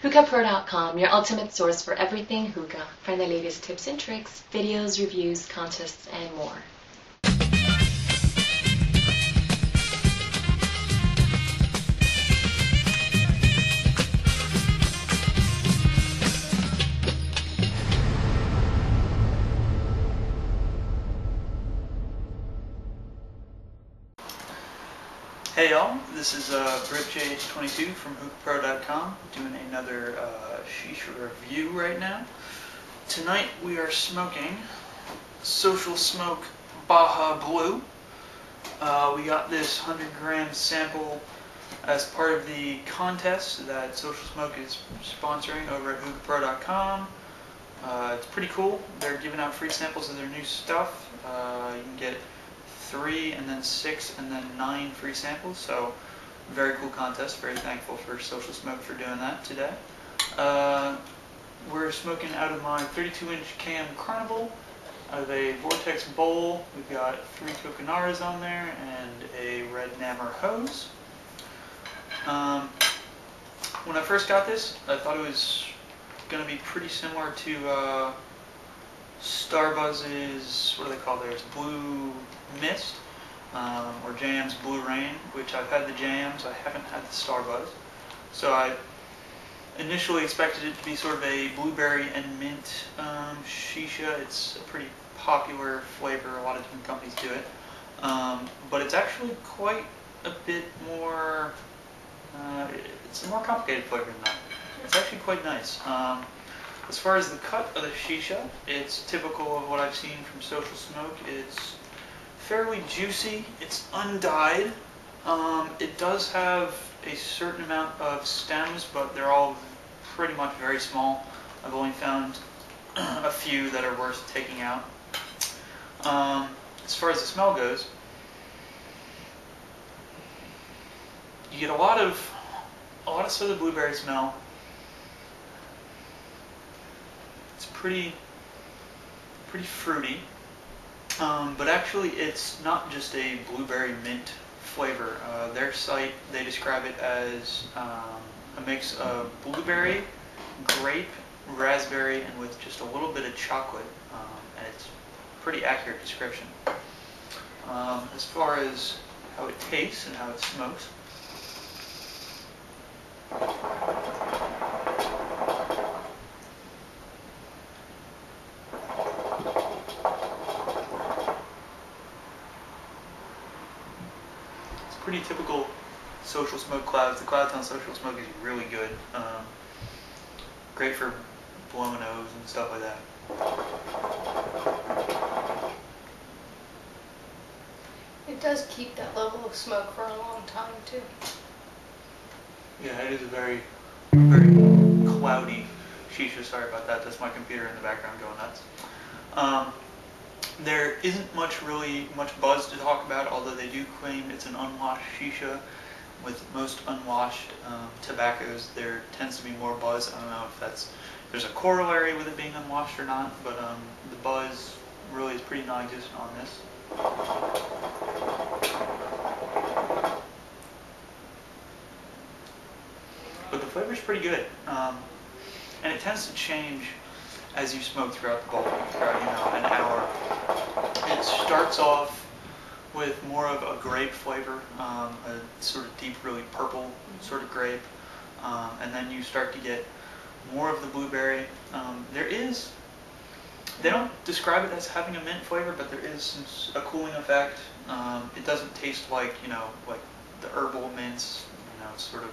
HookahPro.com, your ultimate source for everything hookah. Find the latest tips and tricks, videos, reviews, contests, and more. Hey y'all, this is BritJH22 from HookahPro.com doing another shisha review right now. Tonight we are smoking Social Smoke Baja Blue. We got this 100-gram sample as part of the contest that Social Smoke is sponsoring over at HookahPro.com. It's pretty cool. They're giving out free samples of their new stuff. You can get 3 and then 6 and then 9 free samples, so very cool contest. Very thankful for Social Smoke for doing that today. We're smoking out of my 32-inch cam Carnival, out of a Vortex bowl. We've got 3 Coconaras on there and a red Namur hose. When I first got this, I thought it was going to be pretty similar to Starbuzz's, what do they call theirs, Blue Mist, or JM's Blue Rain, which I've had the JM's, I haven't had the Starbuzz. So I initially expected it to be sort of a blueberry and mint shisha. It's a pretty popular flavor, a lot of different companies do it. But it's actually quite a bit more, it's a more complicated flavor than that. It's actually quite nice. As far as the cut of the shisha, it's typical of what I've seen from Social Smoke. It's fairly juicy, it's undyed. It does have a certain amount of stems, but they're all pretty much very small. I've only found a few that are worth taking out. As far as the smell goes, you get a lot of southern blueberry smell. It's pretty fruity, but actually it's not just a blueberry mint flavor. Their site, they describe it as a mix of blueberry, grape, raspberry, and with just a little bit of chocolate, and it's a pretty accurate description. As far as how it tastes and how it smokes, pretty typical Social Smoke clouds. The clouds on Social Smoke is really good. Great for blowing O's and stuff like that. It does keep that level of smoke for a long time too. Yeah, it is a very, very cloudy shisha. Sorry about that. That's my computer in the background going nuts. There isn't much buzz to talk about, although they do claim it's an unwashed shisha. With most unwashed tobaccos, there tends to be more buzz. I don't know if there's a corollary with it being unwashed or not, but the buzz really is pretty non-existent on this. But the flavor's pretty good, and it tends to change as you smoke throughout the bowl, throughout an hour. It starts off with more of a grape flavor, a sort of deep, really purple sort of grape, and then you start to get more of the blueberry. They don't describe it as having a mint flavor, but there is a cooling effect. It doesn't taste like like the herbal mints, sort of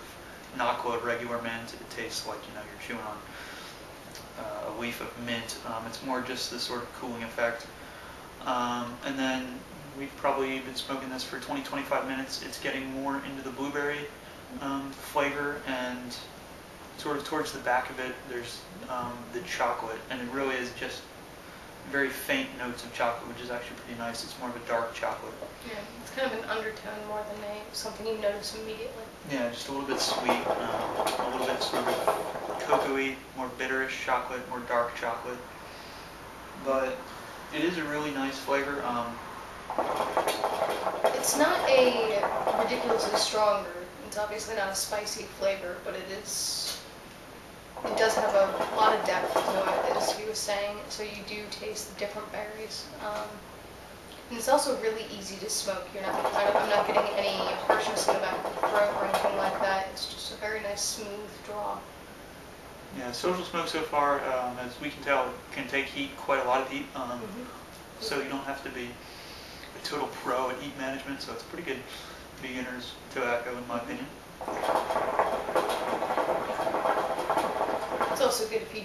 knock-load regular mint. It tastes like you're chewing on a leaf of mint. It's more just this sort of cooling effect. And then we've probably been smoking this for 20-25 minutes. It's getting more into the blueberry flavor, and sort of towards the back of it there's the chocolate, and it really is just very faint notes of chocolate, which is actually pretty nice. It's more of a dark chocolate. Yeah, it's kind of an undertone more than something you notice immediately. Yeah, just a little bit sweet, a little bit sort of cocoa-y, more bitterish chocolate, more dark chocolate. But it is a really nice flavor. It's not a ridiculously strong, it's obviously not a spicy flavor, but it is does have a lot of depth to it, as he was saying, so you do taste the different berries. And it's also really easy to smoke. I'm not getting any harshness in the back of the throat or anything like that. It's just a very nice, smooth draw. Yeah, Social Smoke so far, as we can tell, can take heat, quite a lot of heat. So you don't have to be a total pro at heat management, so it's pretty good beginner's tobacco in my opinion. It's also good if you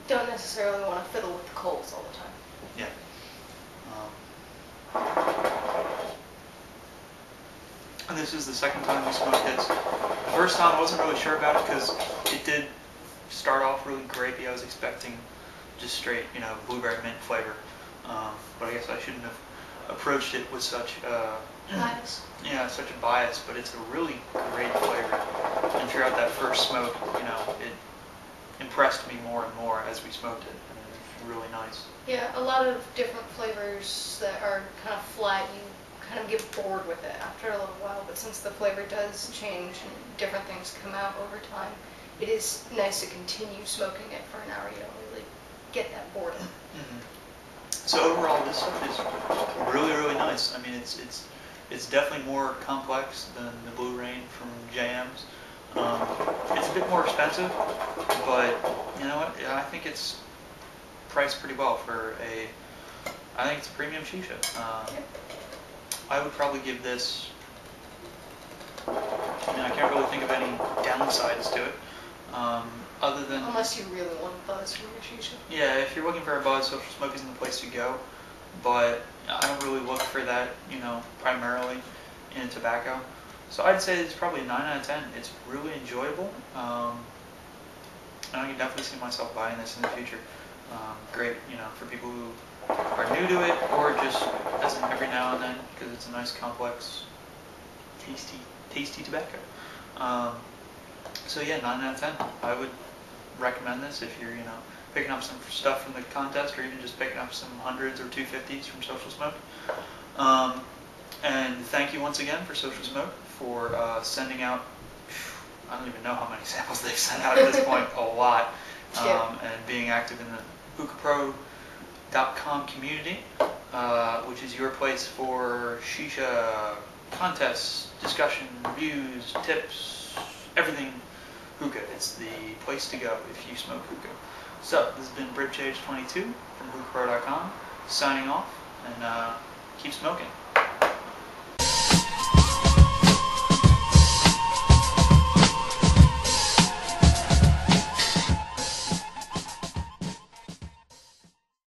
don't necessarily want to fiddle with the coals all the time. Yeah. And this is the second time we smoked this. The first time I wasn't really sure about it because it did start off really grapey. I was expecting just straight, blueberry mint flavor. But I guess I shouldn't have approached it with such bias. Yeah, such a bias, but it's a really great flavor. And throughout that first smoke, it impressed me more and more as we smoked it. And it's really nice. Yeah, a lot of different flavors that are kind of flat, you kind of get bored with it after a little while, but since the flavor does change and different things come out over time, it is nice to continue smoking it for an hour. You don't really get that boredom. Mm-hmm. So overall, this stuff is really, really nice. I mean, it's definitely more complex than the Blue Rain from Jams. It's a bit more expensive, but you know what? I think it's priced pretty well for I think it's a premium shisha. I would probably give this, I can't really think of any downsides to it, other than... Unless you really want buzz from your shisha. Yeah, if you're looking for a buzz, Social Smoke isn't the place to go, but I don't really look for that, primarily in tobacco. So I'd say it's probably a 9 out of 10. It's really enjoyable, and I can definitely see myself buying this in the future. Great, for people who are new to it, or just as an every now and then, because it's a nice, complex, tasty tobacco. So yeah, 9 out of 10. I would recommend this if you're, picking up some stuff from the contest, or even just picking up some 100s or 250s from Social Smoke. And thank you once again for Social Smoke for sending out, I don't even know how many samples they've sent out at this point, a lot, and being active in the HookahPro.com community, which is your place for shisha contests, discussion, reviews, tips, everything hookah. It's the place to go if you smoke hookah. So, this has been BribChage22 from HookahPro.com, signing off, and keep smoking.